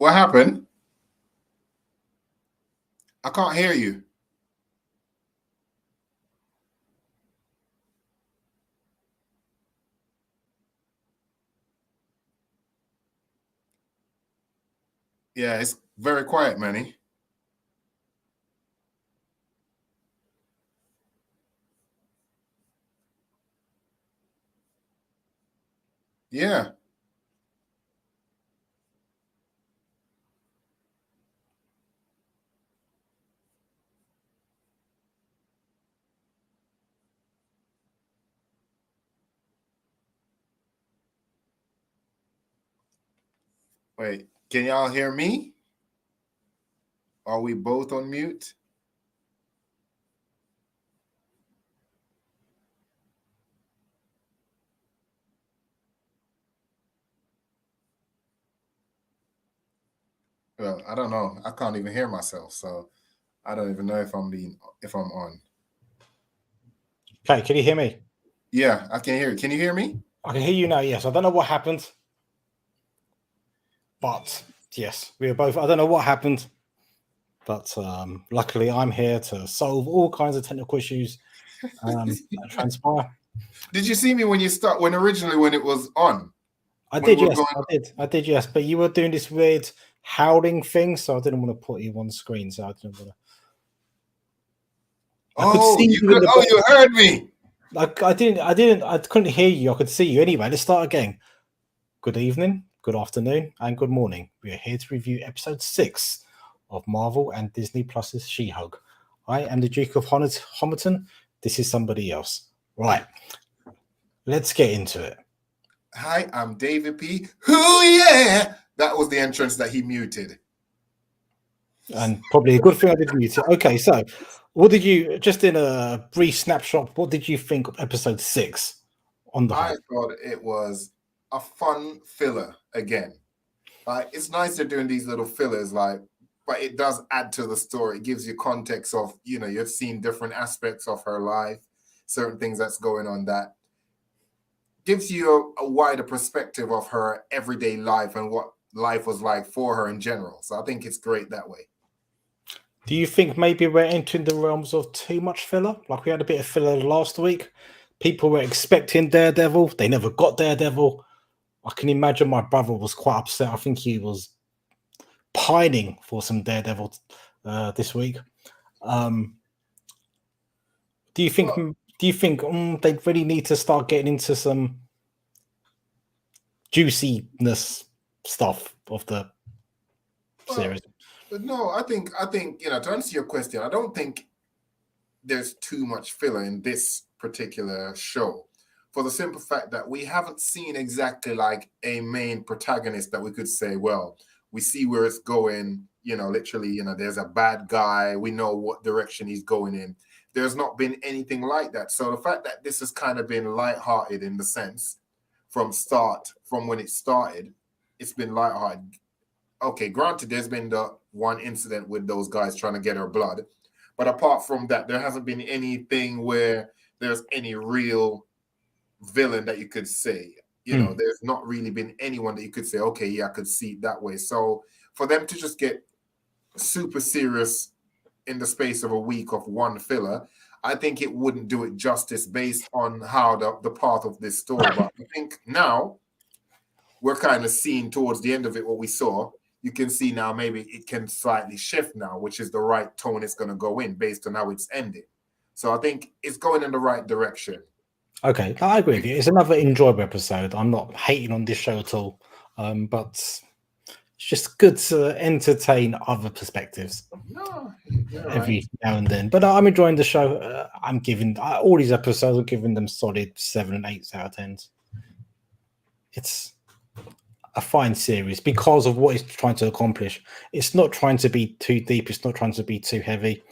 What happened? I can't hear you. Yeah, it's very quiet, Manny. Yeah. Wait, can y'all hear me? Are we both on mute? Well, I don't know. I can't even hear myself, so I don't even know if I'm on. Okay, can you hear me? Yeah, I can hear you. Can you hear me? I can hear you now, yes. I don't know what happened. But yes, we are both. I don't know what happened. But luckily I'm here to solve all kinds of technical issues that transpire. Did you see me when when it was on? I When did, we were yes. I did, yes. But you were doing this weird howling thing, so I didn't want to put you on screen. So I didn't want to. I could see you in the. Oh, you heard me. I couldn't hear you. I could see you anyway. Let's start again. Good evening, good afternoon, and good morning. We are here to review episode 6 of Marvel and Disney Plus's She-Hulk. I am the Duke of Homerton. This is somebody else. Right. Let's get into it. Hi, I'm David P. Ooh, yeah. That was the entrance that he muted. And probably a good thing I did mute it. Okay, so what did you, just in a brief snapshot, what did you think of episode 6 on the whole? I thought it was a fun filler again. Like, it's nice they're doing these little fillers, but it does add to the story. It gives you context of, you've seen different aspects of her life, certain things that's going on that gives you a wider perspective of her everyday life and what life was like for her in general. So I think it's great that way. Do you think maybe we're entering the realms of too much filler? Like we had a bit of filler last week. People were expecting Daredevil. They never got Daredevil. I can imagine my brother was quite upset. I think he was pining for some Daredevil this week. Do you think they really need to start getting into some juiciness stuff of the series? No, I think to answer your question, I don't think there's too much filler in this particular show, for the simple fact that we haven't seen exactly like a main protagonist that we could say, well, we see where it's going, literally, there's a bad guy, we know what direction he's going in. There's not been anything like that. So the fact that this has kind of been lighthearted in the sense from when it started, it's been lighthearted. Okay, granted, there's been the one incident with those guys trying to get her blood, but apart from that, there hasn't been anything where there's any real villain that you could say. There's not really been anyone that you could say, okay, yeah, I could see it that way. So for them to just get super serious in the space of a week of one filler, I think it wouldn't do it justice based on how the path of this story. But I think now we're kind of seeing towards the end of it what we saw. You can see now maybe it can slightly shift now, which is the right tone it's going to go in based on how it's ended. So I think it's going in the right direction. Okay, I agree with you. It's another enjoyable episode. I'm not hating on this show at all, but it's just good to entertain other perspectives every now and then. But I'm enjoying the show. I'm giving all these episodes. I'm giving them solid 7 and 8 out of 10. It's a fine series because of what it's trying to accomplish. It's not trying to be too deep. It's not trying to be too heavy.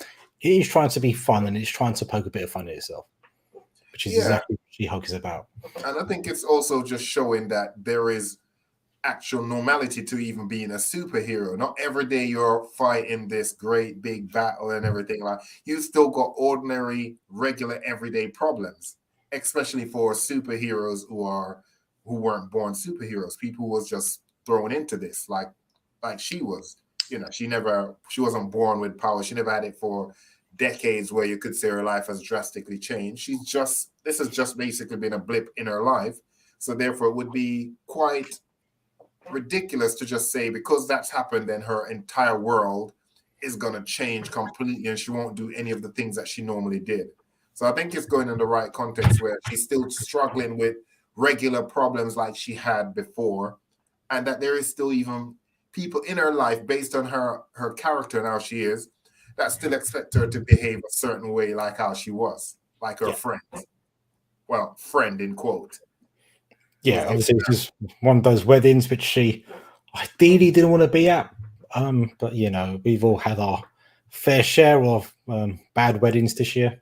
It is trying to be fun, and it's trying to poke a bit of fun at itself, which is exactly what She-Hulk is about. And I think it's also just showing that there is actual normality to even being a superhero. Not every day you're fighting this great big battle and everything. Like, you still got ordinary, regular, everyday problems, especially for superheroes who weren't born superheroes. People who was just thrown into this. Like, like she was. She wasn't born with power. She never had it for decades where you could say her life has drastically changed. This has just basically been a blip in her life. So therefore it would be quite ridiculous to just say because that's happened, then her entire world is going to change completely and she won't do any of the things that she normally did. So I think it's going in the right context where she's still struggling with regular problems like she had before, and that there is still even people in her life based on her character and how she is that still expect her to behave a certain way like how she was, like her friend. Well, friend in quote. Yeah, obviously this is one of those weddings which she ideally didn't want to be at. But we've all had our fair share of bad weddings this year.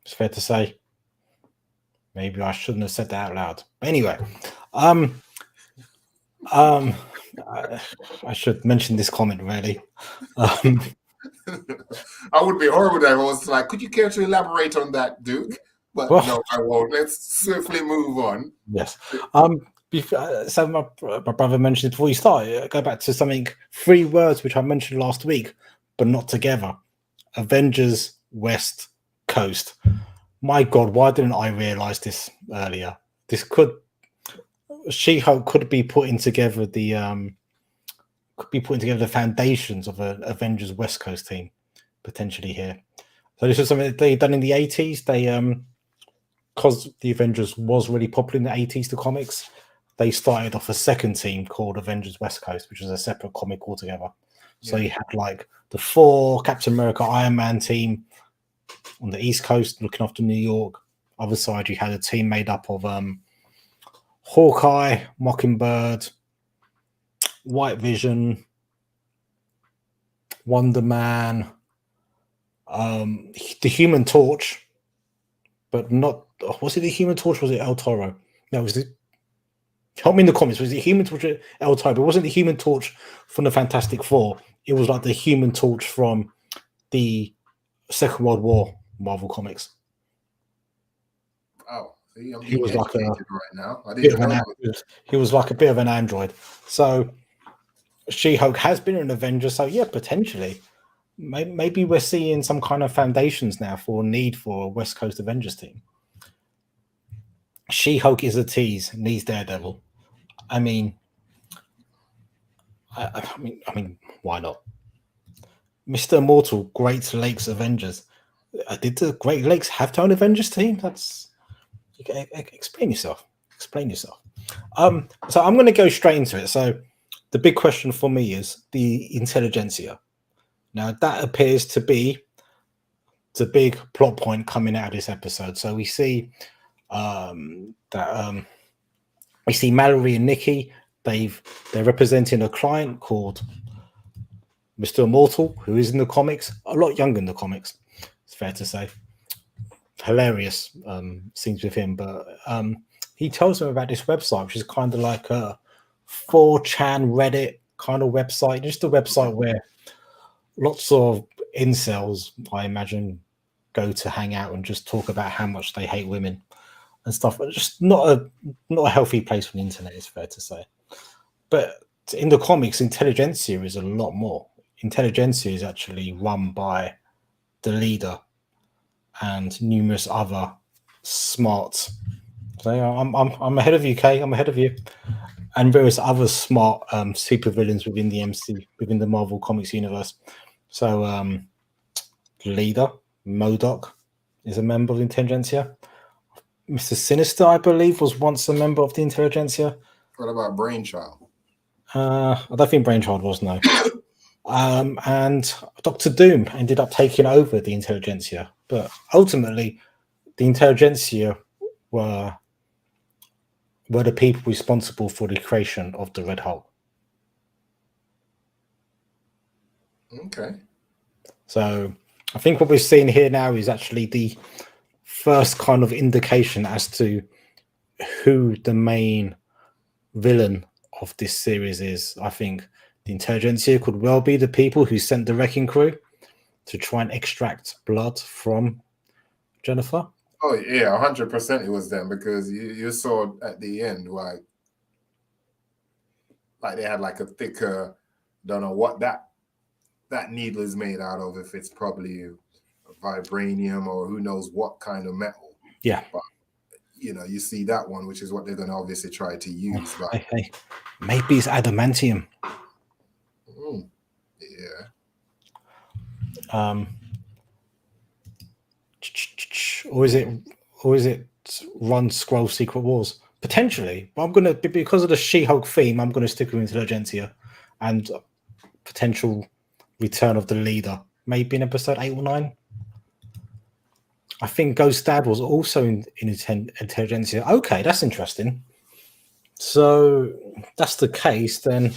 It's fair to say. Maybe I shouldn't have said that out loud. But anyway, I should mention this comment really. I would be horrible if I was like, could you care to elaborate on that, Duke? But no, I won't. Let's swiftly move on. Yes. So my brother mentioned it before you started. Go back to 3 words which I mentioned last week, but not together. Avengers West Coast. My God, why didn't I realize this earlier? She-Hulk could be putting together the foundations of an Avengers West Coast team potentially here. So this was something that they done in the 80s. They because the Avengers was really popular in the 80s, the comics, they started off a second team called Avengers West Coast, which was a separate comic altogether. So you had like the 4 Captain America, Iron Man team on the East Coast looking after New York. Other side, you had a team made up of Hawkeye, Mockingbird, White Vision, Wonder Man, the Human Torch, but not. Was it the Human Torch? Was it El Toro? No, was it? Help me in the comments. Was it Human Torch or El Toro? But it wasn't the Human Torch from the Fantastic Four. It was like the Human Torch from the Second World War Marvel comics. Oh, see, I'm he was like right now. He was like a bit of an android. So She-Hulk has been an Avenger. So yeah, potentially, maybe we're seeing some kind of foundations now for need for a West Coast Avengers team. She-Hulk is a tease. Needs Daredevil. I mean, why not? Mr. Immortal, Great Lakes Avengers. Did the Great Lakes have their own Avengers team? Explain yourself. Explain yourself. So I'm going to go straight into it. So the big question for me is the Intelligentsia. Now that appears to be the big plot point coming out of this episode. So we see we see Mallory and Nikki. They're representing a client called Mr. Immortal, who is in the comics, a lot younger in the comics, it's fair to say. Hilarious scenes with him, but he tells them about this website, which is kind of like a 4chan Reddit kind of website, just a website where lots of incels, I imagine, go to hang out and just talk about how much they hate women and stuff. But just not a healthy place for the internet, it's fair to say. But in the comics, Intelligentsia is a lot more. Intelligentsia is actually run by the leader and numerous other smart. So I'm ahead of you, Kay. I'm ahead of you, and various other smart supervillains within the within the Marvel Comics universe. So the leader MODOK is a member of the Intelligentsia. Mr. Sinister, I believe, was once a member of the Intelligentsia. What about Brainchild? I don't think Brainchild was, no. And Dr. Doom ended up taking over the Intelligentsia, but ultimately the Intelligentsia were the people responsible for the creation of the Red Hulk. Okay. So I think what we're seeing here now is actually the first kind of indication as to who the main villain of this series is. I think the Intelligentsia could well be the people who sent the Wrecking Crew to try and extract blood from Jennifer. Oh yeah, 100% it was them, because you saw at the end like they had like a thicker Don't know what that needle is made out of. If it's probably vibranium or who knows what kind of metal. Yeah. But you see that one, which is what they're going to obviously try to use. But hey, maybe it's adamantium. Yeah. Or is it Run Scroll Secret Wars? Potentially, but I'm gonna, because of the She-Hulk theme, I'm gonna stick with Intelligentsia and potential return of the leader, maybe in episode 8 or 9. I think Ghost Dad was also in Intelligentsia. Okay, that's interesting. So that's the case, then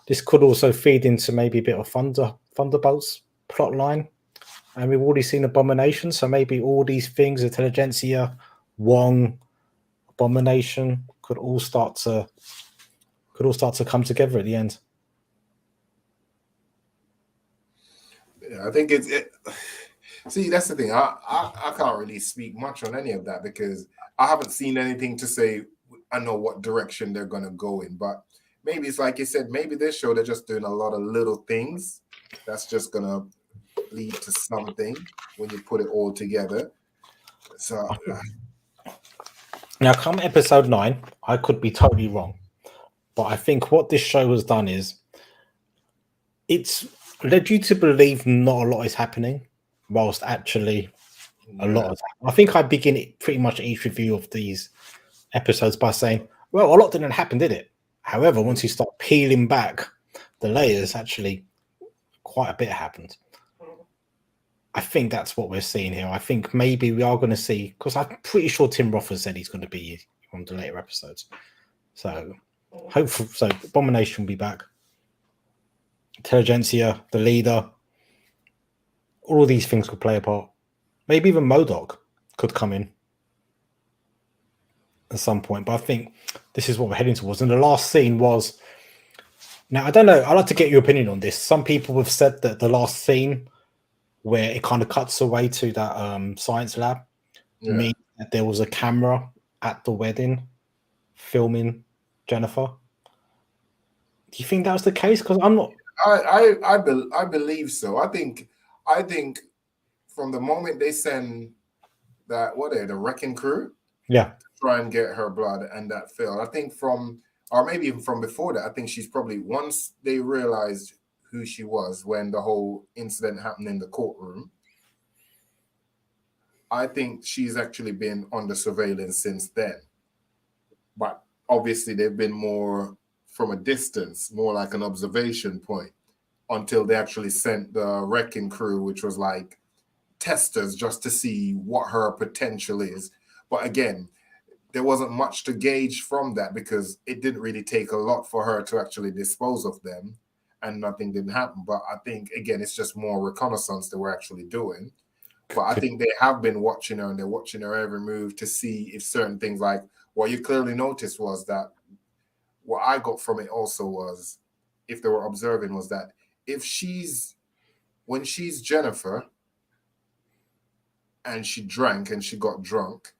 this could also feed into maybe a bit of Thunderbolts plot line. And we've already seen Abomination, so maybe all these things, Intelligentsia, Wong, Abomination, could all start to come together at the end. Yeah, I think see, that's the thing. I can't really speak much on any of that because I haven't seen anything to say I know what direction they're going to go in. But maybe it's like you said, maybe this show, they're just doing a lot of little things that's just going to lead to something when you put it all together. So now, come episode 9, I could be totally wrong, but I think what this show has done is it's led you to believe not a lot is happening, whilst actually a lot is happening. I think I begin pretty much each review of these episodes by saying, well, a lot didn't happen, did it? However, once you start peeling back the layers, actually quite a bit happened. I think that's what we're seeing here. I think maybe we are going to see, because I'm pretty sure Tim Roth has said he's going to be on the later episodes. So hopefully, so Abomination will be back. Intelligentsia, the leader, all of these things could play a part. Maybe even MODOK could come in at some point. But I think this is what we're heading towards. And the last scene was, now I don't know, I'd like to get your opinion on this. Some people have said that the last scene, where it kind of cuts away to that science lab, means that there was a camera at the wedding filming Jennifer. Do you think that was the case? Because I'm not. I believe so. I think from the moment they send that, the wrecking crew, to try and get her blood, and that failed. I think or maybe even from before that, I think she's probably, once they realized who she was when the whole incident happened in the courtroom, I think she's actually been under surveillance since then. But obviously they've been more from a distance, more like an observation point, until they actually sent the wrecking crew, which was like testers just to see what her potential is. But again, there wasn't much to gauge from that because it didn't really take a lot for her to actually dispose of them, and nothing didn't happen. But I think, again, it's just more reconnaissance that we're actually doing. But I think they have been watching her, and they're watching her every move to see if certain things, like what you clearly noticed was that what I got from it also was, if they were observing, was that when she's Jennifer and she drank and she got drunk,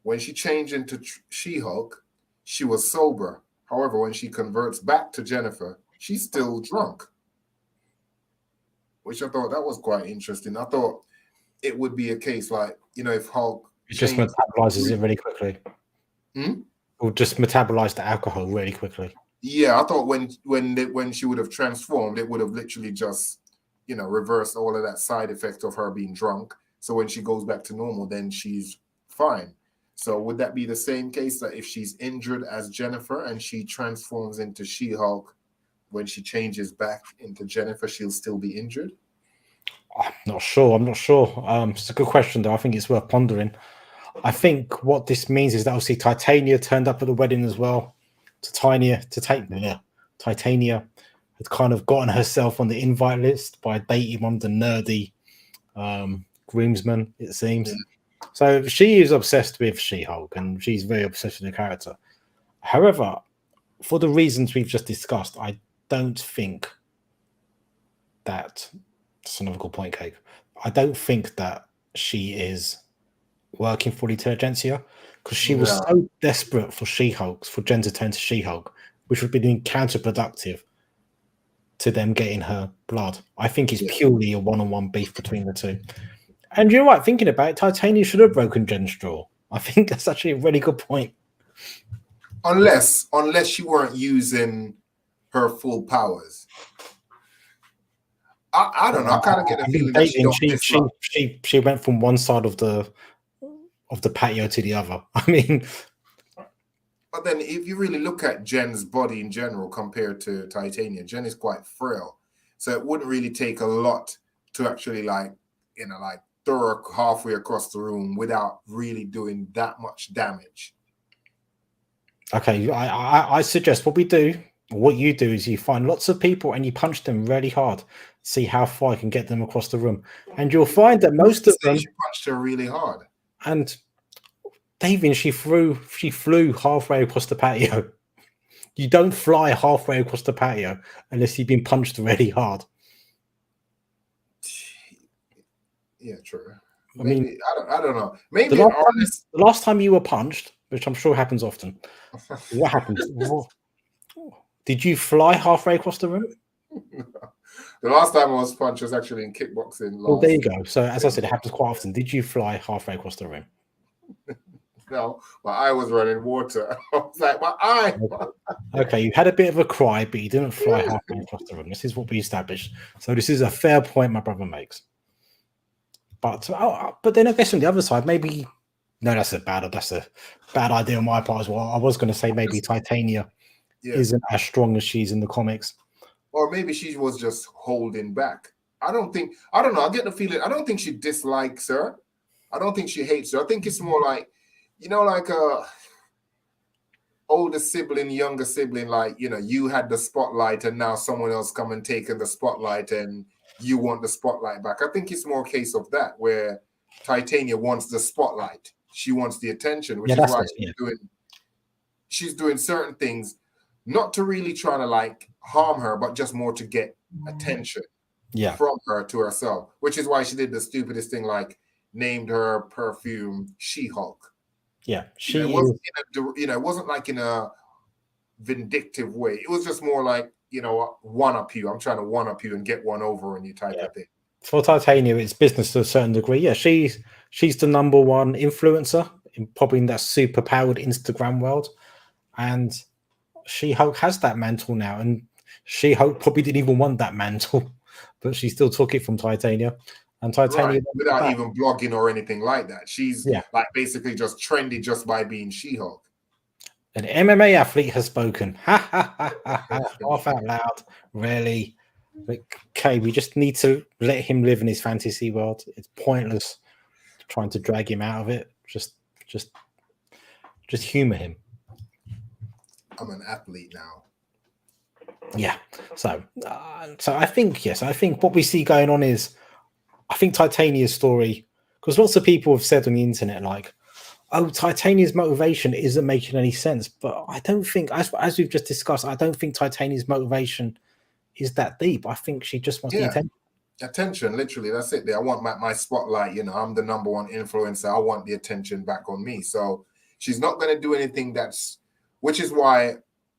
when she changed into She-Hulk, she was sober. However, when she converts back to Jennifer, she's still drunk, which I thought that was quite interesting. I thought it would be a case like, if Hulk... It just metabolizes it really quickly. Or just metabolize the alcohol really quickly. Yeah, I thought when she would have transformed, it would have literally just, reversed all of that side effect of her being drunk. So when she goes back to normal, then she's fine. So would that be the same case, that if she's injured as Jennifer and she transforms into She-Hulk, when she changes back into Jennifer, she'll still be injured? I'm not sure. It's a good question, though. I think it's worth pondering. I think what this means is that obviously Titania turned up at the wedding as well. Titania had kind of gotten herself on the invite list by dating one of the nerdy groomsmen, it seems. Yeah. So she is obsessed with She-Hulk, and she's very obsessed with the character. However, for the reasons we've just discussed, I don't think that... That's another good point, Cake. I don't think that she is working for the Intelligentsia, because she was so desperate for She-Hulk, for Jen to turn to She-Hulk, which would be counterproductive to them getting her blood. I think it's purely a one-on-one beef between the two. And you're right, thinking about it, Titania should have broken Jen's straw. I think that's actually a really good point. Unless she weren't using her full powers. I don't know. I kind of get the feeling that she went from one side of the patio to the other. I mean, but then if you really look at Jen's body in general compared to Titania, Jen is quite frail, so it wouldn't really take a lot to actually throw her halfway across the room without really doing that much damage. Okay, I suggest what you do is you find lots of people and you punch them really hard. See how far you can get them across the room, and you'll find that most of them punched her really hard. And Davian, she flew halfway across the patio. You don't fly halfway across the patio unless you've been punched really hard. Yeah, true. I mean, I don't know. Maybe the last time you were punched, which I'm sure happens often, what happened? Did you fly halfway across the room? The last time I was punched was actually in kickboxing. Well, there you go. So, as I said, it happens quite often. Did you fly halfway across the room? No, my eye was running water. I was like, my eye. Okay, you had a bit of a cry, but you didn't fly halfway across the room. This is what we established. So, this is a fair point my brother makes. But then I guess on the other side, maybe that's a bad idea on my part as well. I was going to say maybe Titania isn't as strong as she's in the comics. Or maybe she was just holding back. I don't know. I get the feeling, I don't think she dislikes her. I don't think she hates her. I think it's more like, like a older sibling, younger sibling, like, you had the spotlight and now someone else come and taken the spotlight and you want the spotlight back. I think it's more a case of that, where Titania wants the spotlight. She wants the attention, which is why she's doing certain things, not to really try to harm her, but just more to get attention from her to herself, which is why she did the stupidest thing, named her perfume She-Hulk. Yeah, it wasn't like in a vindictive way. It was just more like, one up you. I'm trying to one up you and get one over on you type of thing. For Titania, it's business to a certain degree. Yeah, she's the number one influencer probably in that super powered Instagram world, and She-Hulk has that mantle now, and She-Hulk probably didn't even want that mantle, but she still took it from Titania. And Titania, without even blogging or anything like that, she's basically just trendy just by being She-Hulk. An MMA athlete has spoken. Laugh out loud. Really? Okay, we just need to let him live in his fantasy world. It's pointless trying to drag him out of it. Just humor him. I'm an athlete now. Yeah. So I think I think what we see going on is, I think Titania's story, because lots of people have said on the internet Titania's motivation isn't making any sense. But I don't think, as we've just discussed, I don't think Titania's motivation is that deep. I think she just wants the attention. Attention, literally. That's it. I want my spotlight. I'm the number one influencer. I want the attention back on me. So she's not going to do anything which is why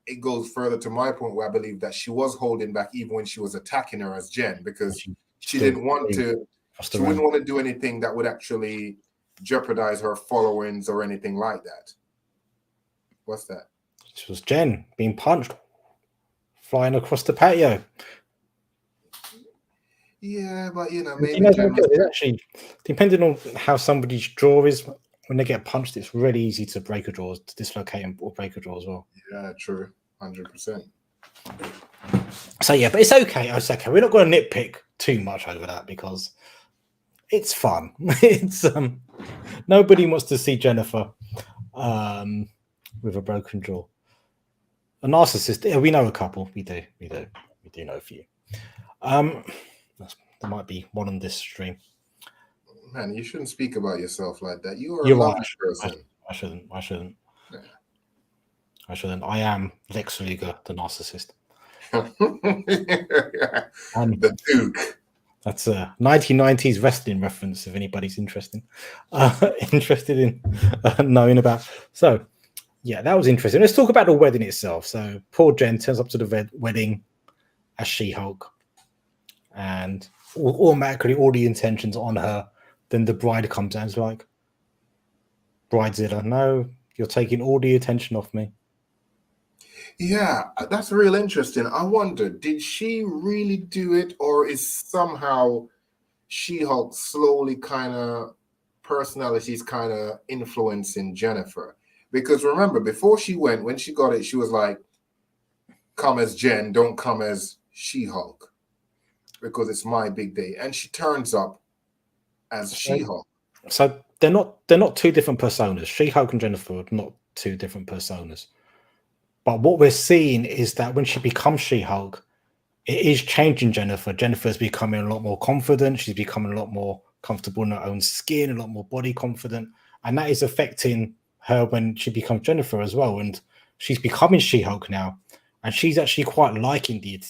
it goes further to my point, where I believe that she was holding back even when she was attacking her as Jen, because she didn't want to. She wouldn't want to do anything that would actually jeopardize her followings or anything like that. What's that? It was Jen being punched, flying across the patio. Yeah, but maybe actually, depending on how somebody's jaw is, when they get punched, it's really easy to break a jaw, to dislocate or break a jaw as well. Yeah, true, 100%. So but it's okay. It's okay. We're not going to nitpick too much over that because it's fun. It's nobody wants to see Jennifer with a broken jaw. A narcissist. Yeah, we know a couple. We do know a few. There might be one on this stream. Man, you shouldn't speak about yourself like that. You're a lovely person. I shouldn't. Yeah. I shouldn't. I am Lex Luger, the narcissist. The Duke. That's a 1990s wrestling reference, if anybody's interested in knowing about. So, yeah, that was interesting. Let's talk about the wedding itself. So, poor Jen turns up to the wedding as She-Hulk, and automatically all the intentions on her. Then the bride comes out and is like, Bridezilla, no, you're taking all the attention off me. Yeah, that's real interesting. I wonder, did she really do it, or is somehow She-Hulk slowly kind of personalities kind of influencing Jennifer? Because remember, before she went, when she got it, she was like, come as Jen, don't come as She-Hulk, because it's my big day. And she turns up as She-Hulk. So they're not two different personas. She-Hulk and Jennifer are not two different personas. But what we're seeing is that when she becomes She-Hulk, it is changing Jennifer. Jennifer's becoming a lot more confident. She's becoming a lot more comfortable in her own skin, a lot more body confident. And that is affecting her when she becomes Jennifer as well. And she's becoming She-Hulk now. And she's actually quite liking the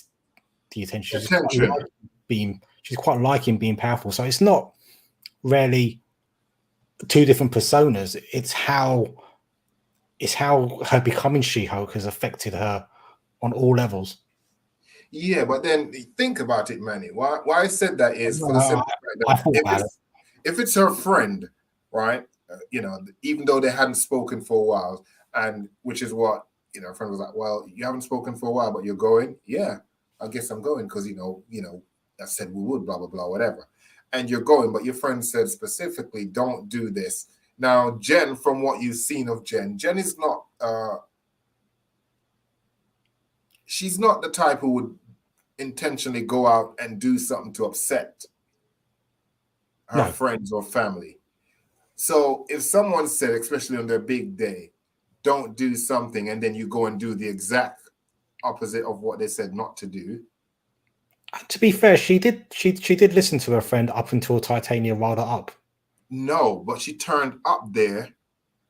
attention. She's quite liking being powerful. So it's not really two different personas. It's how her becoming She-Hulk has affected her on all levels. Yeah, but then think about it, Manny. Why I said that is for the simple fact that if it's her friend, right? Even though they hadn't spoken for a while, and which is what her friend was like, well, you haven't spoken for a while, but you're going. Yeah, I guess I'm going because I said we would, blah blah blah, whatever. And you're going, but your friend said specifically, don't do this. Now, Jen, from what you've seen of Jen is not. She's not the type who would intentionally go out and do something to upset her friends or family. So if someone said, especially on their big day, don't do something, and then you go and do the exact opposite of what they said not to do. To be fair, she did listen to her friend up until Titania riled her up. No, but she turned up there.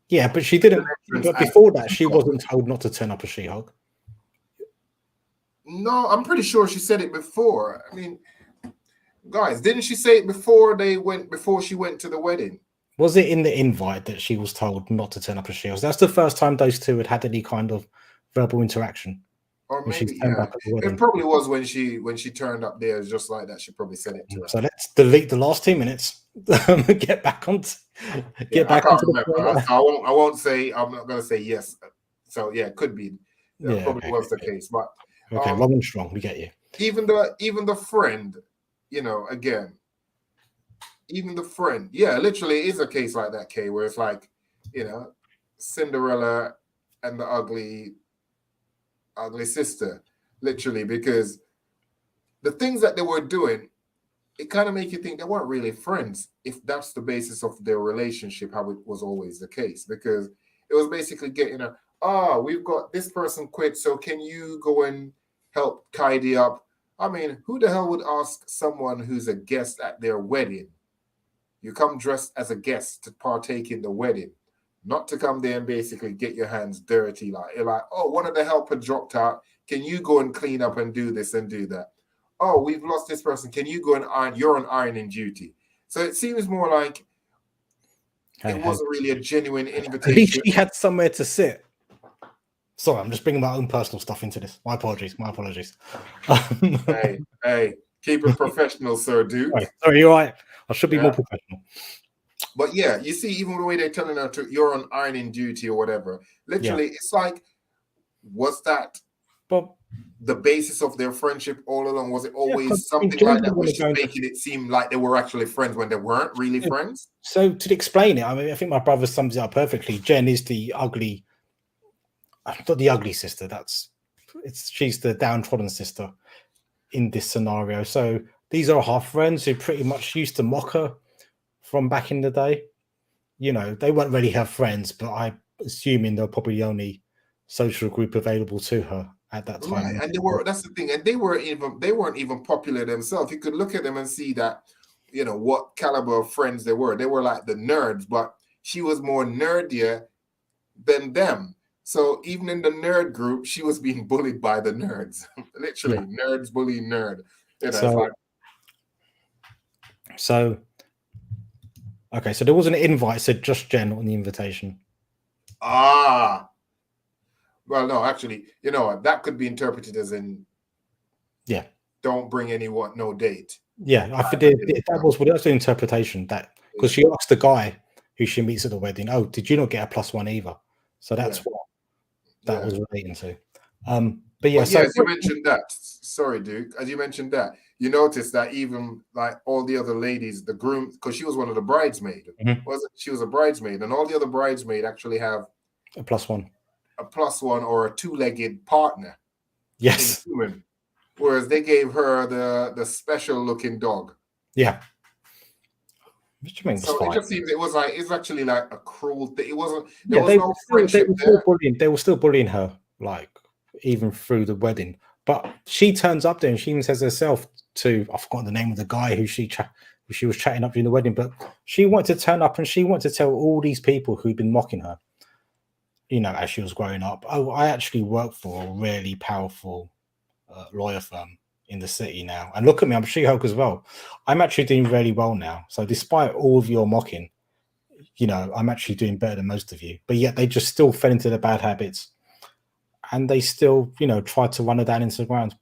Yeah, but she didn't. But before that, she wasn't told not to turn up as She-Hulk. No, I'm pretty sure she said it before. I mean, guys, didn't she say it before she went to the wedding? Was it in the invite that she was told not to turn up as She-Hulk? That's the first time those two had any kind of verbal interaction. Or maybe, yeah. It probably was when she turned up there just like that. She probably said it to her. So let's delete the last 2 minutes. Get back onto the I won't say. I'm not going to say yes. So yeah, it could be. That probably was the case. But okay, wrong and strong. We get you. Even the friend, again, even the friend, yeah, literally is a case like that, Kay, where it's like, Cinderella and the ugly sister, literally, because the things that they were doing, it kind of make you think they weren't really friends, if that's the basis of their relationship, how it was always the case, because it was basically getting we've got this person quit, so can you go and help tidy up? I mean, who the hell would ask someone who's a guest at their wedding? You come dressed as a guest to partake in the wedding, not to come there and basically get your hands dirty. You're like, oh, one of the helper dropped out. Can you go and clean up and do this and do that? Oh, we've lost this person. Can you go and iron? You're on ironing duty. So it seems more like it wasn't really a genuine invitation. At least she had somewhere to sit. Sorry, I'm just bringing my own personal stuff into this. My apologies. Hey, keep it professional, sir, dude. Sorry, you're right. I should be more professional. But yeah, you see, even the way they're telling her you're on ironing duty or whatever, literally, it's like, was that the basis of their friendship all along? Was it always something like that, which is making it seem like they were actually friends when they weren't really friends? So to explain it, I mean, I think my brother sums it up perfectly. Jen is not the ugly sister. She's the downtrodden sister in this scenario. So these are her friends who pretty much used to mock her from back in the day. They weren't really her friends, but I'm assuming they're probably the only social group available to her at that time. Right. And that's the thing. And they weren't even popular themselves. You could look at them and see that, what caliber of friends they were. They were like the nerds, but she was more nerdier than them. So even in the nerd group, she was being bullied by the nerds. Literally, nerds bullying nerd. Okay, so there was an invite, said just Jen on the invitation. Well, no, actually, that could be interpreted as in Yeah. Don't bring anyone, no date. Yeah, I think that was the interpretation, that because she asked the guy who she meets at the wedding, "Oh, did you not get a +1 either?" So that's what that was relating to. But yeah, so as you mentioned that, sorry, Duke, as you mentioned that, you notice that even like all the other ladies, the groom, because she was one of the bridesmaids, wasn't she? Was a bridesmaid, and all the other bridesmaids actually have a +1, or a two-legged partner. Yes. Human. Whereas they gave her the special looking dog. Yeah. Which means so it just seems it's actually like a cruel thing. It wasn't. There was no friendship there. They were still bullying her, like even through the wedding. But she turns up there and she even says herself to, I forgot the name of the guy who she was chatting up during the wedding, but she wanted to turn up and she wanted to tell all these people who'd been mocking her, you know, as she was growing up, "Oh, I actually work for a really powerful lawyer firm in the city now. And look at me, I'm She-Hulk as well. I'm actually doing really well now. So despite all of your mocking, you know, I'm actually doing better than most of you." But yet they just still fell into the bad habits. And they still, you know, tried to run her down into the ground.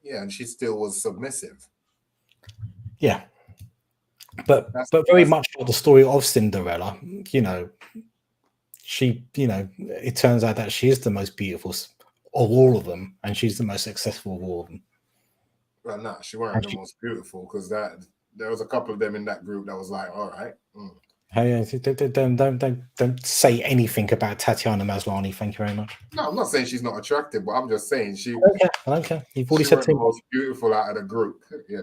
Yeah, and she still was submissive. Yeah. But very much like the story of Cinderella, you know, she, you know, it turns out that she is the most beautiful of all of them, and she's the most successful of all of them. Well, no, she weren't the most beautiful, because there was a couple of them in that group that was like, all right. Hey, don't say anything about Tatiana Maslany. Thank you very much. No, I'm not saying she's not attractive, but I'm just saying she. Okay. You've already said the most beautiful out of the group. Yeah,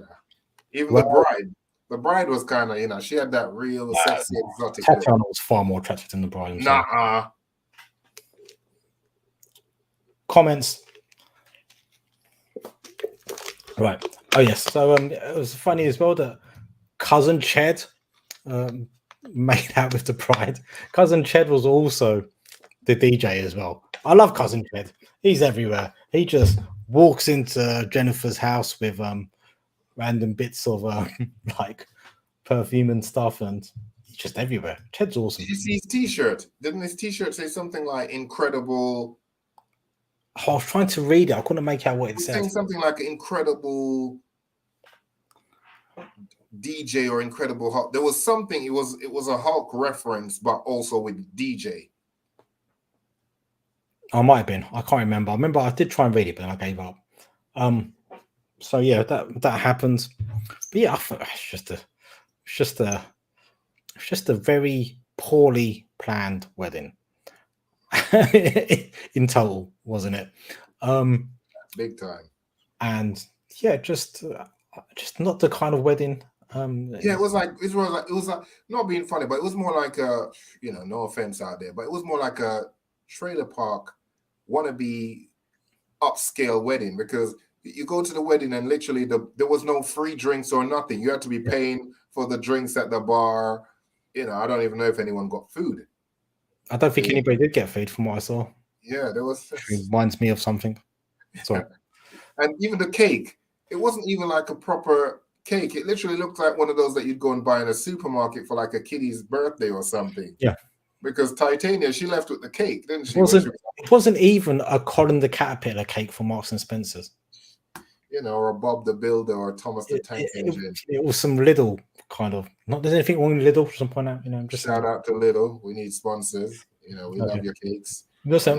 even the bride was kind of, you know, she had that real sexy, exotic. Tatiana was far more attractive than the bride. Nah. Comments. Right. Oh yes. So it was funny as well that cousin Ched made out with the bride. Cousin Ched was also the DJ as well. I love cousin Ched. He's everywhere. He just walks into Jennifer's house with random bits of like perfume and stuff, and he's just everywhere. Ched's awesome. Did you see his t-shirt? Didn't his t-shirt say something like incredible? I was trying to read it. I couldn't make out what it said. Saying something like incredible DJ or incredible Hulk. There was something. It was a Hulk reference, but also with DJ. I might have been. I can't remember. I remember I did try and read it, but I gave up. So yeah, that happens. But yeah, I thought it's just a very poorly planned wedding. In total, wasn't it? Big time. And yeah, just not the kind of wedding. Yeah, it was like not being funny, but it was more like a, you know, no offense out there, but it was more like a trailer park wannabe upscale wedding, because you go to the wedding and literally there was no free drinks or nothing. You had to be paying for the drinks at the bar. You know, I don't even know if anyone got food. I don't think anybody did get food from what I saw. Yeah, there was. It reminds me of something. Sorry. And even the cake, it wasn't even like a proper cake. It literally looked like one of those that you'd go and buy in a supermarket for like a kiddie's birthday or something. Yeah. Because Titania, she left with the cake, didn't she? It wasn't even a Colin the Caterpillar cake from Marks and Spencer's. You know, or Bob the Builder or Thomas the Tank Engine. It was some Lidl kind of. Not there's anything wrong with Lidl. Some point out, you know. Just shout out to Lidl. We need sponsors. You know, we love your cakes. Listen,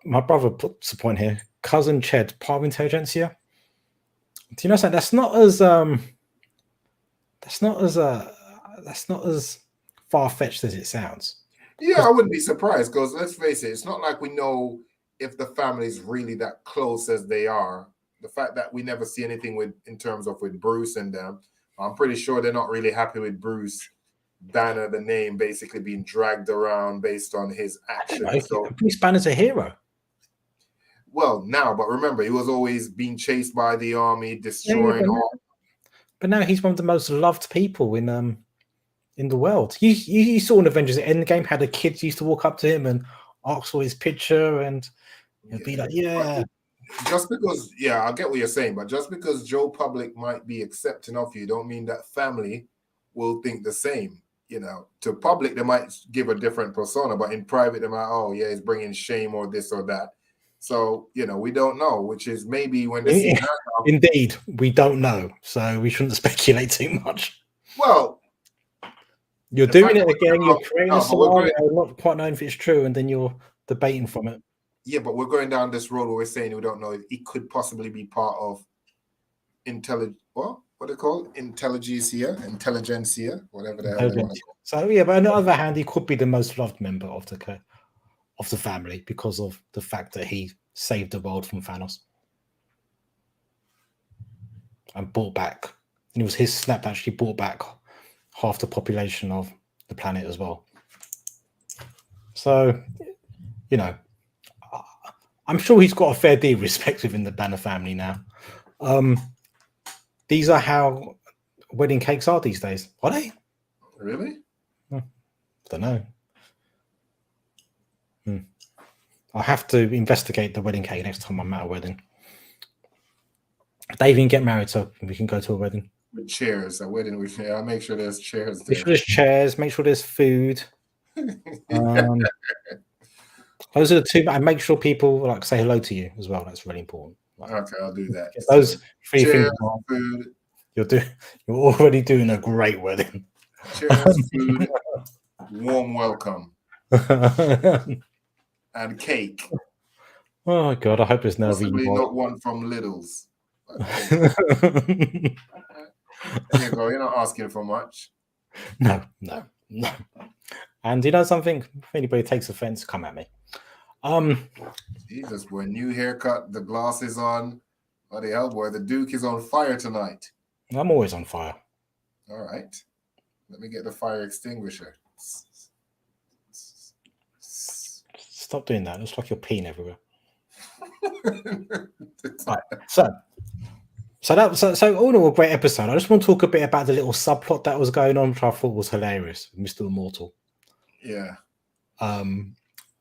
my brother puts a point here. Cousin Ched, part of Intelligentsia. Do you know something? That's not as far fetched as it sounds. Yeah, I wouldn't be surprised, because let's face it, it's not like we know if the family's really that close as they are. The fact that we never see anything in terms of with Bruce and them, I'm pretty sure they're not really happy with Bruce Banner, the name, basically being dragged around based on his actions. So Bruce Banner's a hero. Well, now, but remember, he was always being chased by the army, destroying all. But now he's one of the most loved people in the world. You saw in Avengers Endgame how the kids used to walk up to him and ask for his picture and be like, yeah. Just because, I get what you're saying, but just because Joe Public might be accepting of you, don't mean that family will think the same. You know, to public, they might give a different persona, but in private, they might, oh, yeah, he's bringing shame or this or that. So, we don't know, which is maybe when the season. Indeed, we don't know. So we shouldn't speculate too much. Well, you're doing it again. You're creating a scenario, not quite knowing if it's true, and then you're debating from it. Yeah, but we're going down this road where we're saying we don't know if it could possibly be part of what they call intelligentsia, whatever the hell they want to call it. So yeah, but on the other hand, he could be the most loved member of the family because of the fact that he saved the world from Thanos and brought back. And it was his snap actually brought back half the population of the planet as well. So, I'm sure he's got a fair deal of respect within the Banner family now. These are how wedding cakes are these days. Are they? Really? I don't know. I'll have to investigate the wedding cake next time I'm at a wedding. They even get married, so we can go to a wedding. With chairs, a wedding with chairs. I'll make sure there's chairs there. Make sure there's chairs, make sure there's food. Those are the two. And make sure people say hello to you as well. That's really important. Okay, I'll do that. Those three chairs, things. Food. You're already doing a great wedding. Chairs, food, warm welcome, and cake. Oh my God! I hope there's no. Possibly not one from Lidl's. There you go. You're not asking for much. No. And you know something? If anybody takes offense, come at me. Jesus, boy, new haircut, the glasses on. Bloody hell, boy, the Duke is on fire tonight. I'm always on fire. All right. Let me get the fire extinguisher. Stop doing that. It looks like you're peeing everywhere. Right. So all in all, a great episode. I just want to talk a bit about the little subplot that was going on, which I thought was hilarious. Mr. Immortal. Yeah.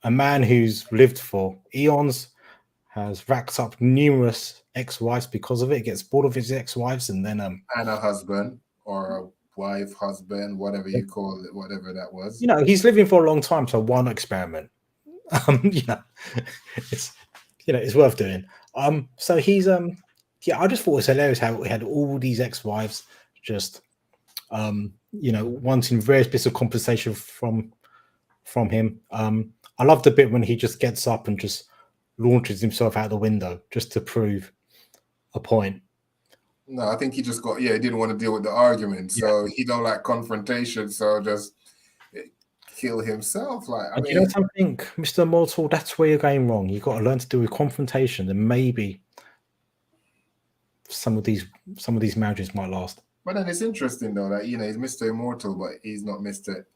A man who's lived for eons has racked up numerous ex-wives because of it. He gets bored of his ex-wives and then and a husband or a wife, husband, whatever you call it, whatever that was. He's living for a long time, so why not experiment? It's worth doing. So he's I just thought it was hilarious how he had all these ex-wives just wanting various bits of compensation from him. I love the bit when he just gets up and just launches himself out the window just to prove a point. No, I think he just he didn't want to deal with the argument, so he don't like confrontation, so just kill himself. You know something, Mr. Immortal, that's where you're going wrong. You've got to learn to deal with confrontation, and maybe some of these marriages might last. But then it's interesting though that he's Mr. Immortal, but he's not Mr.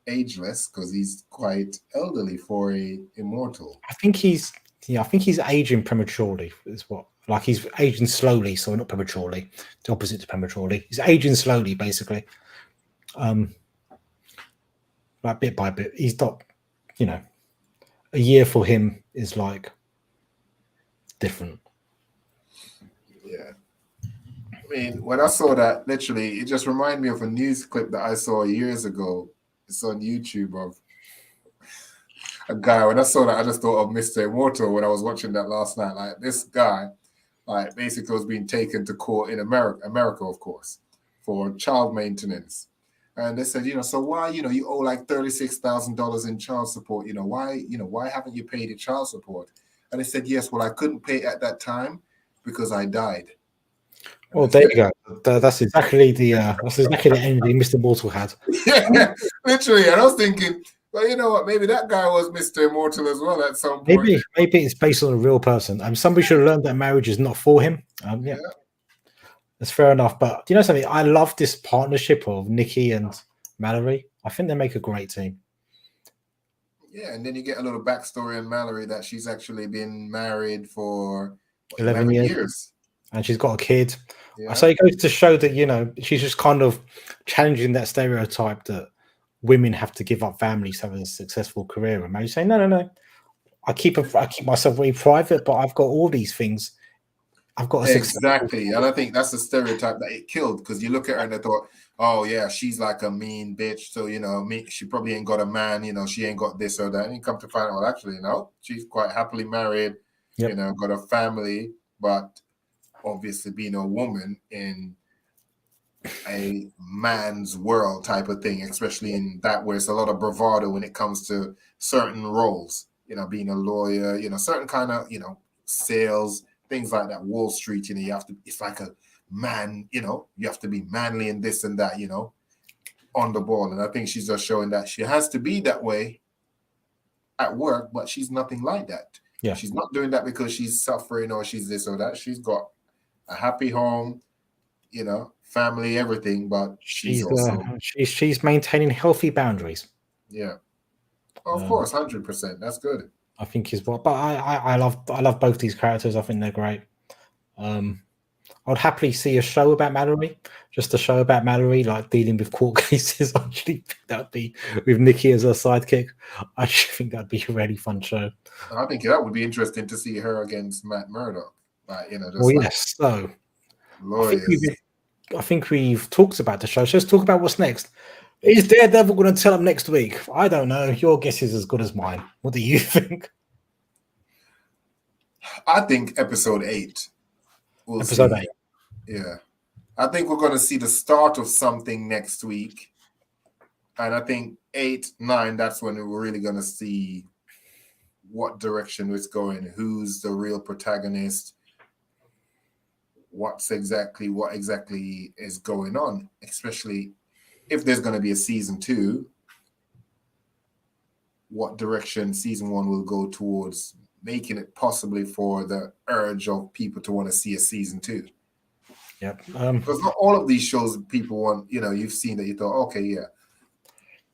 Ageless because he's quite elderly for a immortal. I think he's aging prematurely. Is what he's aging slowly, so not prematurely. The opposite to prematurely. He's aging slowly, basically. Bit by bit. He's not, a year for him is different. Yeah. I mean, when I saw that, literally, it just reminded me of a news clip that I saw years ago. It's on YouTube of a guy. When I saw that, I just thought of Mr. Immortal when I was watching that last night. This guy, basically was being taken to court in America, of course, for child maintenance. And they said, so why, you owe $36,000 in child support. Why haven't you paid your child support? And they said, yes, well, I couldn't pay at that time because I died. Well, there you go. That's exactly the energy Mr. Immortal had. Yeah, literally. And I was thinking, well, you know what? Maybe that guy was Mr. Immortal as well at some point. Maybe it's based on a real person. Somebody should have learned that marriage is not for him. Yeah. That's fair enough. But do you know something? I love this partnership of Nikki and Mallory. I think they make a great team. Yeah, and then you get a little backstory on Mallory that she's actually been married for 11 years. And she's got a kid. Yeah. So it goes to show that, she's just kind of challenging that stereotype that women have to give up families to have a successful career. And Mary's saying, no. I keep myself very private, but I've got all these things. I've got exactly. And I think that's the stereotype that it killed, because you look at her and they thought, oh yeah, she's like a mean bitch. So, she probably ain't got a man, she ain't got this or that. And you come to find out, well, actually, no, she's quite happily married. Yep. You know, got a family, but obviously being a woman in a man's world type of thing, especially in that where it's a lot of bravado when it comes to certain roles, you know, being a lawyer, you know, certain kind of, you know, sales, things like that. Wall Street, you know, you have to, it's like a man, you know, you have to be manly and this and that, you know, on the ball. And I think she's just showing that she has to be that way at work, but she's nothing like that. Yeah. She's not doing that because she's suffering or she's this or that. She's got a happy home, you know, family, everything, but she's also she's maintaining healthy boundaries. Yeah. Of course, 100%. That's good. I think is what, but I love both these characters. I think they're great. I'd happily see a show about Mallory, just a show about Mallory, like dealing with court cases. Actually, that'd be with Nikki as her sidekick. I think that'd be a really fun show. I think that would be interesting to see her against Matt Murdock. Like, you know, just well, yes. So lawyers. I think we've talked about the show. So let's talk about what's next. Is Daredevil going to tell them next week? I don't know. Your guess is as good as mine. What do you think? I think episode 8. Episode 8. Yeah. I think we're going to see the start of something next week. And I think 8, 9, that's when we're really going to see what direction it's going, who's the real protagonist, what exactly is going on, especially if there's going to be a season 2, what direction season 1 will go towards, making it possibly for the urge of people to want to see a season 2. Yep. Because not all of these shows people want, you know, you've seen that you thought, okay, yeah,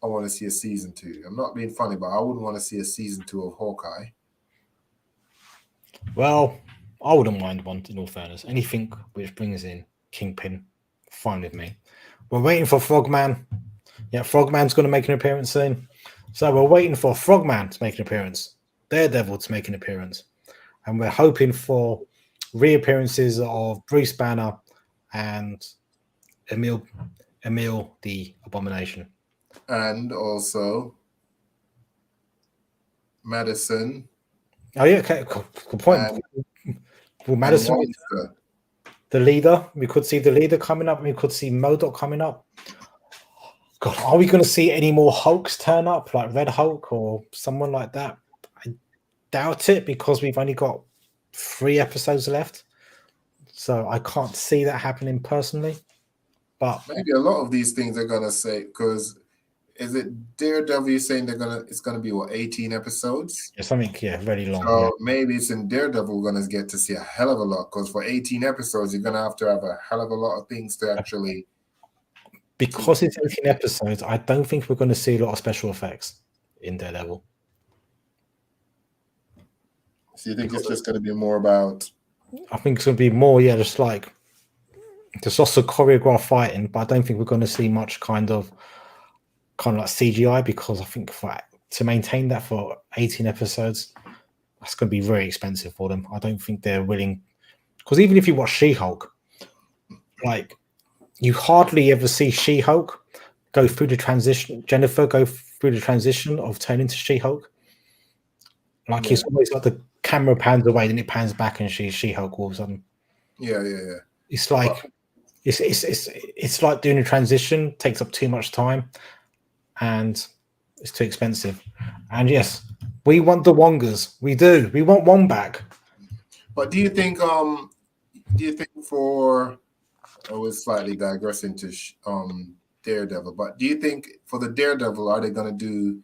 I want to see a season 2. I'm not being funny, but I wouldn't want to see a season 2 of Hawkeye. Well, I wouldn't mind one, in all fairness. Anything which brings in Kingpin, fine with me. We're waiting for Frogman. Yeah, Frogman's going to make an appearance soon. So we're waiting for Frogman to make an appearance, Daredevil to make an appearance. And we're hoping for reappearances of Bruce Banner and Emil the Abomination. And also Madison. Oh, yeah, okay, good point. Well, Madison, the leader. We could see the leader coming up. We could see MODOK coming up. God, are we going to see any more Hulks turn up, like Red Hulk or someone like that? I doubt it, because we've only got 3 episodes left. So I can't see that happening personally. But maybe a lot of these things they're gonna say, because is it Daredevil? You're saying it's gonna be what, 18 episodes? Yeah, something, yeah, very long. So yeah. maybe it's in Daredevil we're gonna get to see a hell of a lot, because for 18 episodes you're gonna have a hell of a lot of things to actually. Because it's 18 episodes, I don't think we're going to see a lot of special effects in Daredevil. So you think it's just going to be more about? I think it's going to be more, yeah, just like there's also choreographed fighting, but I don't think we're going to see much kind of like CGI, because I think to maintain that for 18 episodes, that's going to be very expensive for them. I don't think they're willing, because even if you watch She-Hulk, like, you hardly ever see She-Hulk go through the transition. Jennifer go through the transition of turning to She-Hulk. Like, it's always like the camera pans away, then it pans back, and she's She-Hulk all of a sudden. Yeah. It's like it's like doing a transition takes up too much time, and it's too expensive. And yes, we want the Wongers. We do. We want Wong back. But do you think for? I was slightly digressing to Daredevil, but do you think for the Daredevil, are they going to do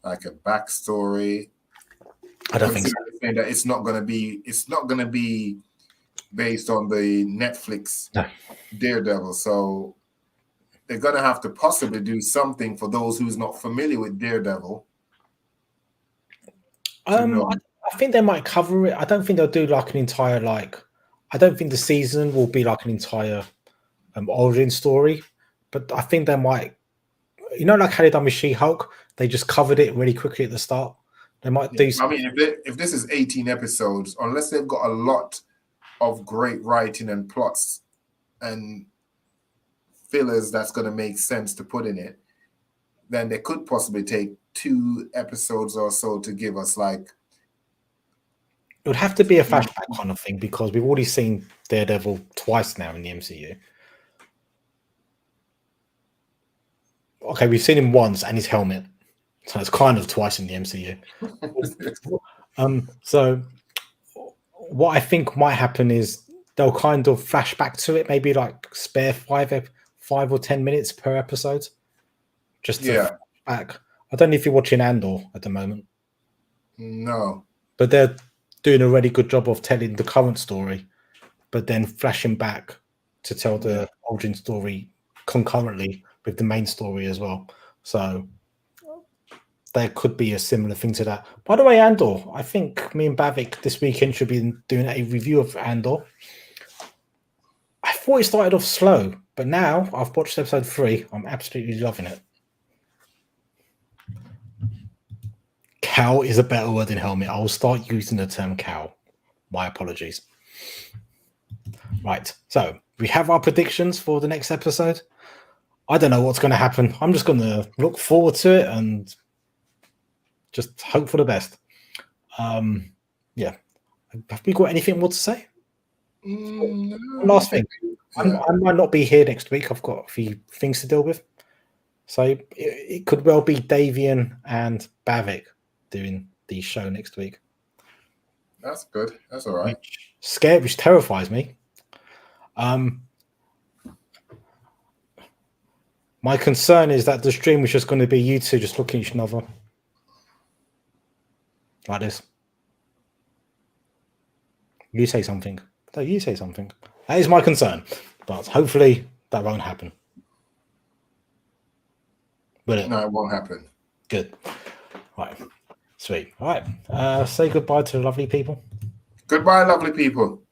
like a backstory? I don't think so. That it's not going to be based on the Netflix Daredevil. So they're going to have to possibly do something for those who's not familiar with Daredevil. I think they might cover it. I don't think they'll do like an entire I don't think the season will be like an entire origin story, but I think they might, like how they done with She-Hulk, they just covered it really quickly at the start. They might do. I mean, if this is 18 episodes, unless they've got a lot of great writing and plots and fillers that's going to make sense to put in it, then they could possibly take 2 episodes or so to give us like It would have to be a flashback kind of thing because we've already seen Daredevil twice now in the MCU. Okay, we've seen him once and his helmet, so it's kind of twice in the MCU. So what I think might happen is they'll kind of flash back to it, maybe like spare 5 or 10 minutes per episode, just to back. I don't know if you're watching Andor at the moment. No, but they're doing a really good job of telling the current story, but then flashing back to tell the origin story concurrently with the main story as well. So there could be a similar thing to that. By the way, Andor, I think me and Bavik this weekend should be doing a review of Andor. I thought it started off slow, but now I've watched episode 3. I'm absolutely loving it. Cow is a better word than helmet. I'll start using the term cow. My apologies. Right, so we have our predictions for the next episode. I don't know what's going to happen. I'm just going to look forward to it and just hope for the best. Yeah. Have we got anything more to say? No, last thing. I might not be here next week. I've got a few things to deal with. So it could well be Davian and Bavik doing the show next week. That's good. That's all right. Which terrifies me. My concern is that the stream is just going to be you two just looking at each other like this. You say something. No, you say something. That is my concern, but hopefully that won't happen. Will it? No, it won't happen. Good. Right. Sweet. All right. Say goodbye to the lovely people. Goodbye, lovely people.